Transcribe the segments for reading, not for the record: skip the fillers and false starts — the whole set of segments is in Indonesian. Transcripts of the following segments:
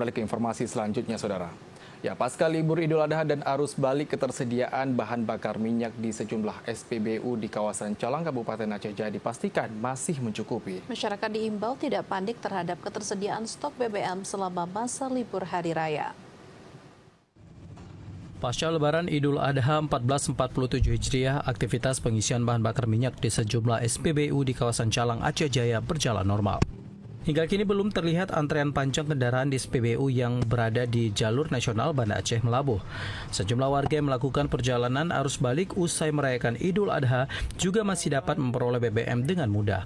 beralih ke informasi selanjutnya, Saudara. Ya, pasca libur Idul Adha dan arus balik ketersediaan bahan bakar minyak di sejumlah SPBU di kawasan Calang, Kabupaten Aceh Jaya dipastikan masih mencukupi. Masyarakat diimbau tidak panik terhadap ketersediaan stok BBM selama masa libur Hari Raya. Pasca Lebaran Idul Adha 1447 Hijriah, aktivitas pengisian bahan bakar minyak di sejumlah SPBU di kawasan Calang, Aceh Jaya berjalan normal. Hingga kini belum terlihat antrean panjang kendaraan di SPBU yang berada di jalur nasional Banda Aceh Melabuh. Sejumlah warga yang melakukan perjalanan arus balik usai merayakan Idul Adha juga masih dapat memperoleh BBM dengan mudah.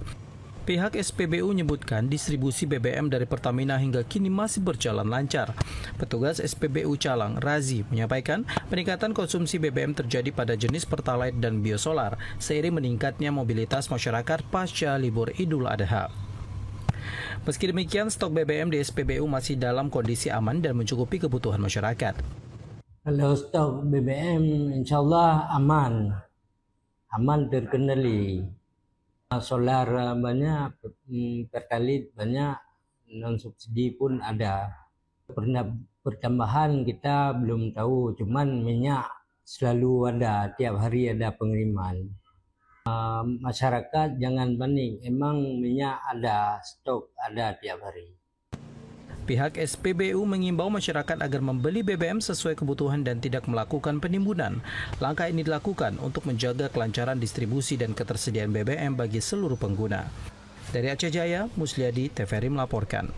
Pihak SPBU menyebutkan distribusi BBM dari Pertamina hingga kini masih berjalan lancar. Petugas SPBU Calang, Razi, menyampaikan peningkatan konsumsi BBM terjadi pada jenis Pertalite dan Biosolar seiring meningkatnya mobilitas masyarakat pasca libur Idul Adha. Meski demikian, stok BBM di SPBU masih dalam kondisi aman dan mencukupi kebutuhan masyarakat. Kalau stok BBM insya Allah aman terkendali. Solar banyak, Pertalite banyak, non subsidi pun ada. Pertambahan kita belum tahu, cuman minyak selalu ada, tiap hari ada pengiriman. Masyarakat jangan panik, emang minyak ada, stok ada tiap hari. Pihak SPBU mengimbau masyarakat agar membeli BBM sesuai kebutuhan dan tidak melakukan penimbunan. Langkah ini dilakukan untuk menjaga kelancaran distribusi dan ketersediaan BBM bagi seluruh pengguna. Dari Aceh Jaya, Musliadi, TVRI melaporkan.